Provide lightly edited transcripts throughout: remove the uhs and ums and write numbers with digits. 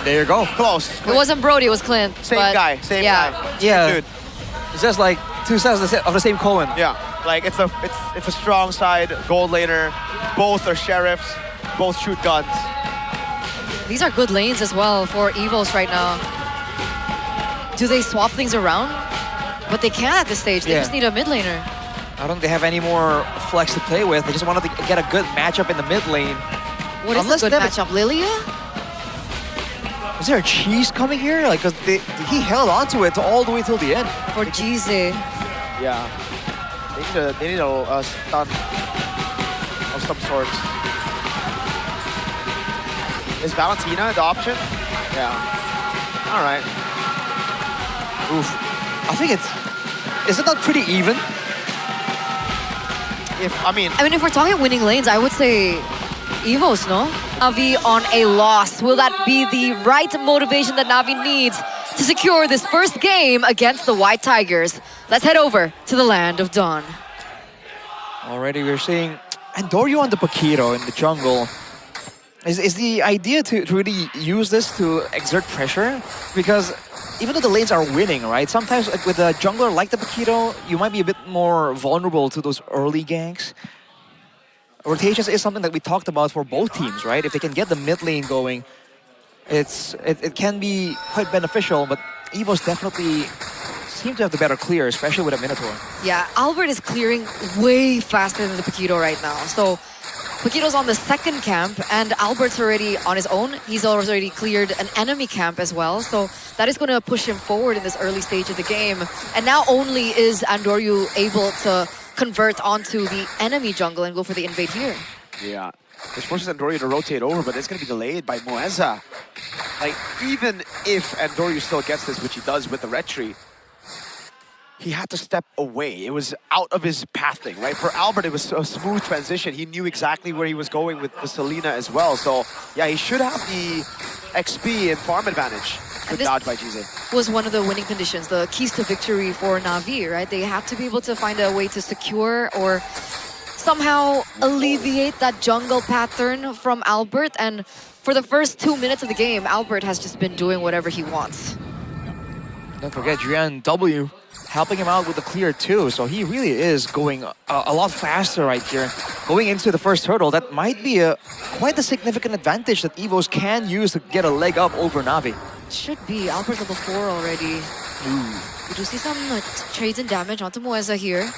There you go. Close. It wasn't Brody, it was Clint. Same guy, same guy. Yeah. Dude. It's just like two sides of the same coin. Yeah, like it's a strong side, gold laner. Both are sheriffs, both shoot guns. These are good lanes as well for EVOS right now. Do they swap things around? But they can at this stage. They just need a mid laner. I don't think they have any more flex to play with. They just wanted to get a good matchup in the mid lane. What is a good matchup? Lilia? Is there a cheese coming here? Like, cause he held onto it all the way till the end. For Jize. Yeah, they need a stun of some sort. Is Valentina the option? Yeah. All right. Oof. I think is it not pretty even? I mean, if we're talking winning lanes, I would say EVOS, no? Navi on a loss. Will that be the right motivation that Navi needs to secure this first game against the White Tigers? Let's head over to the land of Dawn. Already we're seeing Andoryu on the Paquito in the jungle. Is the idea to really use this to exert pressure? Because even though the lanes are winning, right? Sometimes like with a jungler like the Paquito, you might be a bit more vulnerable to those early ganks. Rotations is something that we talked about for both teams, right? If they can get the mid lane going, it can be quite beneficial, but EVOS definitely seem to have the better clear, especially with a Minotaur. Yeah, Albert is clearing way faster than the Paquito right now. So Paquito's on the second camp, and Albert's already on his own. He's already cleared an enemy camp as well. So that is going to push him forward in this early stage of the game. And now only is Andoryu able to convert onto the enemy jungle and go for the invade here. Yeah, this forces Andoryu to rotate over, but it's going to be delayed by Moeza. Like, even if Andoryu still gets this, which he does with the retreat, he had to step away. It was out of his pathing, right? For Albert, it was a smooth transition. He knew exactly where he was going with the Selena as well. So, yeah, he should have the XP and farm advantage. Good dodge by Jize. Was one of the winning conditions, the keys to victory for Navi, right? They had to be able to find a way to secure or somehow alleviate that jungle pattern from Albert. And for the first 2 minutes of the game, Albert has just been doing whatever he wants. Don't forget, Juan W helping him out with the clear too. So he really is going a lot faster right here. Going into the first hurdle, that might be quite a significant advantage that EVOS can use to get a leg up over Navi. Should be. Albert level 4 already. We do see some trades and damage onto Moeza here.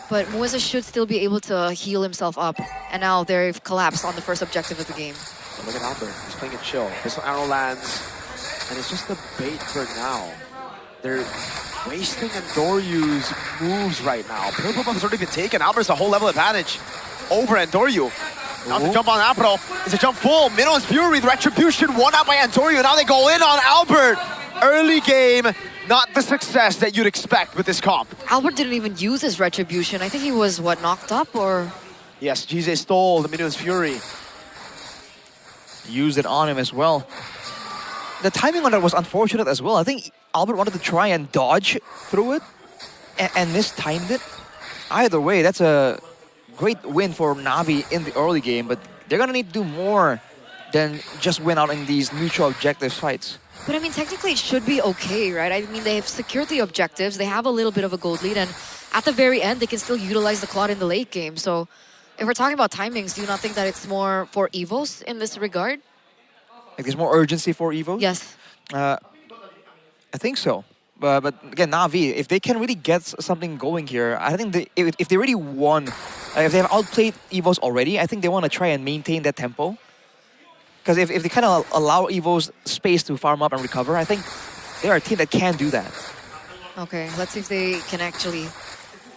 But Moeza should still be able to heal himself up. And now they've collapsed on the first objective of the game. Look at Albert. He's playing it chill. This arrow lands. And it's just a bait for now. They're wasting Andoryu's moves right now. Purple buff has already been taken. Albert's a whole level advantage over Andoryu. Now the jump on Apro. It's a jump full. Minno's Fury, the Retribution, won out by Andoryu. Now they go in on Albert. Early game, not the success that you'd expect with this comp. Albert didn't even use his Retribution. I think he was, what, knocked up or? Yes, Jize stole the Minno's Fury. Used it on him as well. The timing on that was unfortunate as well. I think Albert wanted to try and dodge through it and mistimed it. Either way, that's a great win for Navi in the early game, but they're gonna need to do more than just win out in these mutual objective fights. But I mean, technically it should be okay, right? I mean, they have secured the objectives, they have a little bit of a gold lead, and at the very end, they can still utilize the Claude in the late game. So if we're talking about timings, do you not think that it's more for EVOS in this regard? Like there's more urgency for EVO? Yes. I think so. But again, Navi, if they can really get something going here, I think if they really won, if they have outplayed EVOS already, I think they want to try and maintain that tempo. Because if they kind of allow EVOS space to farm up and recover, I think they are a team that can do that. Okay, let's see if they can actually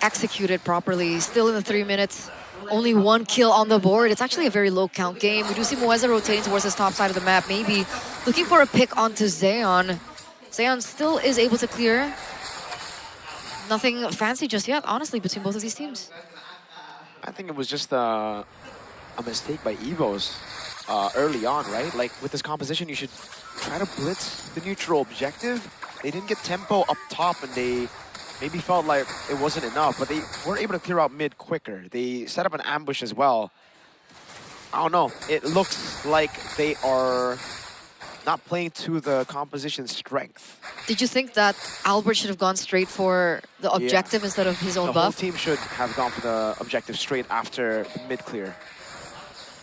execute it properly. Still in the 3 minutes. Only 1 kill on the board. It's actually a very low count game. We do see Moeza rotating towards his top side of the map, maybe looking for a pick onto Zeon. Zeon still is able to clear. Nothing fancy just yet, honestly, between both of these teams. I think it was just a mistake by EVOS early on, right? Like with this composition, you should try to blitz the neutral objective. They didn't get tempo up top, and they maybe felt like it wasn't enough, but they weren't able to clear out mid quicker. They set up an ambush as well. I don't know. It looks like they are not playing to the composition's strength. Did you think that Albert should have gone straight for the objective instead of his own The whole buff? team should have gone for the objective straight after mid-clear.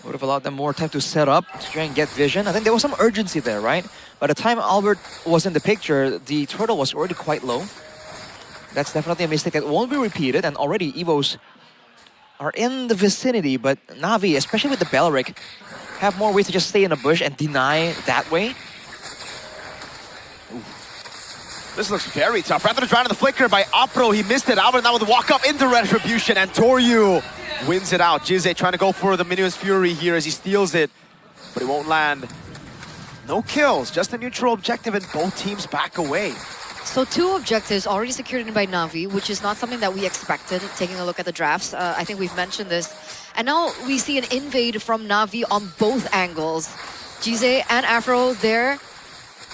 Would have allowed them more time to set up to try and get vision. I think there was some urgency there, right? By the time Albert was in the picture, the turtle was already quite low. That's definitely a mistake that won't be repeated, and already EVOS are in the vicinity, but Navi, especially with the Beleric, have more ways to just stay in a bush and deny that way. This looks very tough. Rather than trying to the flicker by Apro, he missed it. Albert now with the walk up into Retribution, and Doryu wins it out. Jize trying to go for the Minions Fury here as he steals it, but it won't land. No kills, just a neutral objective, and both teams back away. So 2 objectives already secured in by Navi, which is not something that we expected, taking a look at the drafts. I think we've mentioned this. And now we see an invade from Navi on both angles. Jize and Afro there.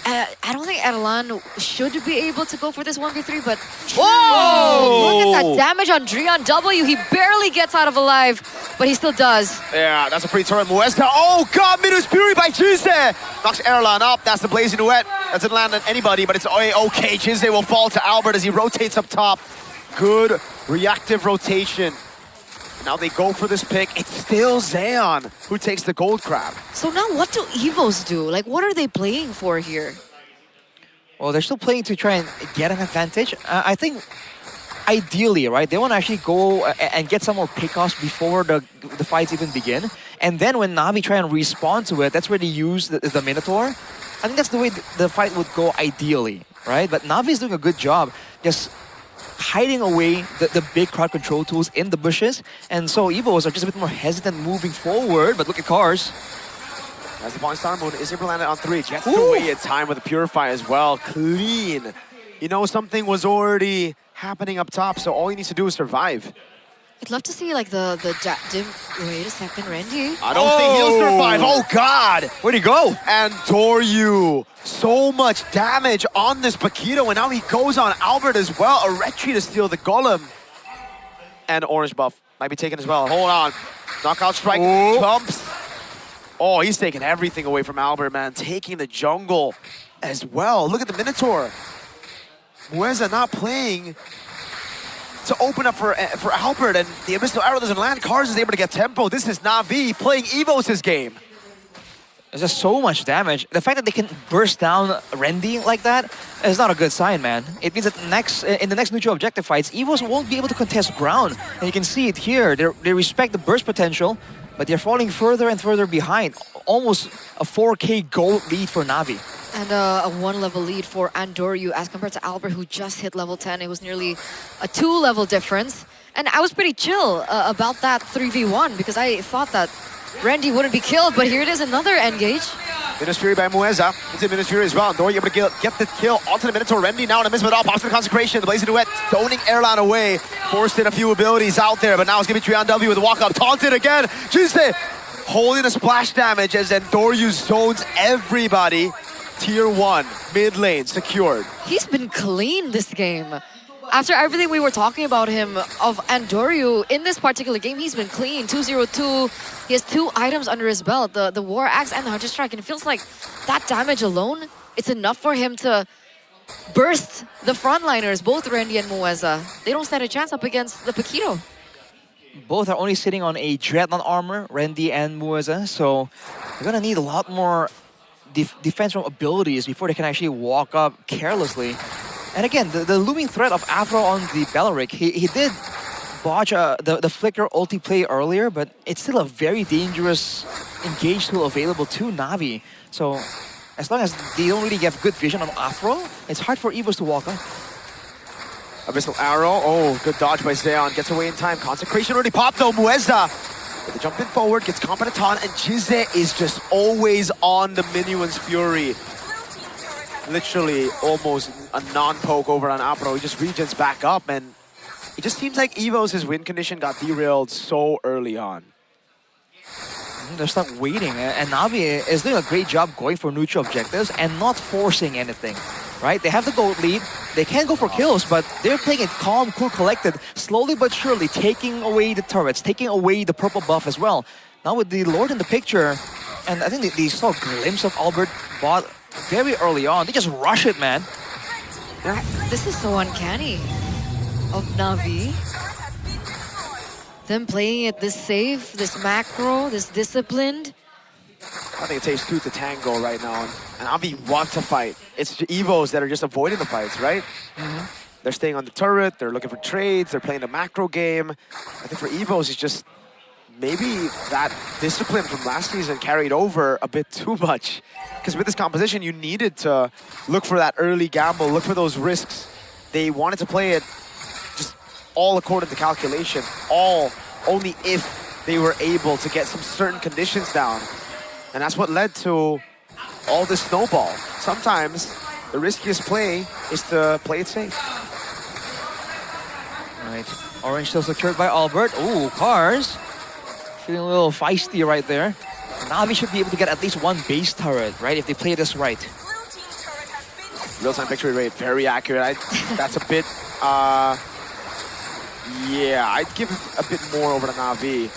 I don't think Erlan should be able to go for this 1v3, but... Whoa! Look at that damage on Drian W. He barely gets out of alive, but he still does. Yeah, that's a free turret. Muesca. Oh god, Minus Fury by Jize! Knocks Erlan up. That's the Blazing Duet. That didn't land on anybody, but it's okay. Jize will fall to Albert as he rotates up top. Good reactive rotation. Now they go for this pick. It's still Xeon who takes the gold crab. So now what do EVOS do? Like, what are they playing for here? Well, they're still playing to try and get an advantage. I think ideally, right, they want to actually go and get some more pickoffs before the fights even begin. And then when Navi try and respond to it, that's where they use the Minotaur. I think that's the way the fight would go ideally, right? But Navi is doing a good job just hiding away the big crowd control tools in the bushes. And so EVOs are just a bit more hesitant moving forward, but look at Cars. As the Pawn Star Moon is able to land it on 3. Gets away in time with the Purify as well. Clean. You know, something was already happening up top, so all he needs to do is survive. I'd love to see like the dim. Wait a second, Randy. I don't think he'll survive. Oh god! Where'd he go? And Doryu. So much damage on this Paquito, and now he goes on Albert as well. A retry to steal the Golem. And orange buff might be taken as well. Hold on. Knockout strike. Jumps. Oh, he's taking everything away from Albert, man. Taking the jungle as well. Look at the Minotaur. Mueza not playing to open up for Albert, and the Abyssal Arrow doesn't land. Cars is able to get tempo. This is Navi playing EVOS' game. There's just so much damage. The fact that they can burst down Randy like that is not a good sign, man. It means that in the next neutral objective fights, EVOS won't be able to contest ground. And you can see it here. They respect the burst potential, but they're falling further and further behind. Almost a 4K gold lead for Navi. And a 1-level lead for Andoryu as compared to Albert, who just hit level 10. It was nearly a 2-level difference. And I was pretty chill about that 3v1 because I thought that Randy wouldn't be killed, but here it is, another engage. Minus Fury by Mueza. Into Minus Fury as well. Andoryu able to get the kill onto the Minotaur. Randy now in a miss, but all pops to the Consecration. The Blazing Duet stoning Erlan away. Forced in a few abilities out there, but now it's going to be Trian W with a walk-up. Taunted again. Jize holding the splash damage as Andoryu zones everybody. Tier 1, mid lane, secured. He's been clean this game. After everything we were talking about him, of Andoryu, in this particular game, he's been clean. 202, he has 2 items under his belt, the War Axe and the Hunter Strike, and it feels like that damage alone, it's enough for him to burst the frontliners, both Randy and Mueza. They don't stand a chance up against the Paquito. Both are only sitting on a Dreadnought armor, Randy and Mueza, so they're gonna need a lot more defense from abilities before they can actually walk up carelessly. And again, the looming threat of Afro on the Beleric, he did botch the Flicker ulti play earlier, but it's still a very dangerous engage tool available to Navi. So as long as they don't really get good vision on Afro, it's hard for EVOS to walk up. Abyssal Arrow. Oh, good dodge by Xeon. Gets away in time. Consecration already popped though. Mueza with the jump in forward, gets competent on, and Jize is just always on the Minions Fury. Literally almost a non-poke over on Apro. He just regens back up, and it just seems like EVOS' win condition got derailed so early on. They're stuck waiting, and Navi is doing a great job going for neutral objectives and not forcing anything, right? They have the gold lead, they can go for kills, but they're playing it calm, cool, collected, slowly but surely taking away the turrets, taking away the purple buff as well. Now with the Lord in the picture, and I think they saw a glimpse of Albert bot very early on. They just rush it, man. This is so uncanny of Navi. Them playing it this safe, this macro, this disciplined. I think it takes two to tango right now, and Navi want to fight. It's the EVOS that are just avoiding the fights, right? They're staying on the turret, they're looking for trades, they're playing the macro game. I think for EVOS, it's just maybe that discipline from last season carried over a bit too much. Because with this composition, you needed to look for that early gamble, look for those risks. They wanted to play it just all according to calculation, all only if they were able to get some certain conditions down. And that's what led to all this snowball. Sometimes the riskiest play is to play it safe. Right. Orange still secured by Albert. Ooh, Cars. Feeling a little feisty right there. Navi should be able to get at least one base turret, right? If they play this right. Real-time victory rate, very accurate. That's a bit, yeah, I'd give it a bit more over to Navi.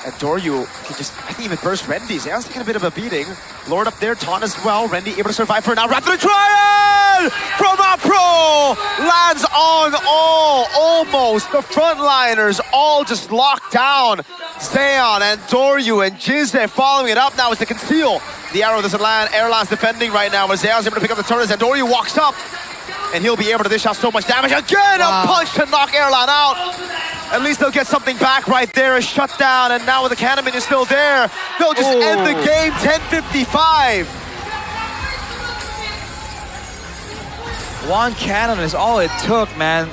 And Doryu, he just, I think even burst Rendi's. He was taking a bit of a beating. Lord up there, taunt as well. Rendi able to survive for now. Rapid trial from Pro lands on all, almost. The frontliners all just locked down. Zeon and Doryu and Jizze following it up now as they conceal. The arrow doesn't land. Airline's defending right now, but Zeon's able to pick up the turrets, and Doryu walks up. And he'll be able to dish out so much damage. Again, a punch to knock Airline out. At least they'll get something back right there. A shutdown, and now with the cannon is still there, they'll just end the game 10:55. One cannon is all it took, man.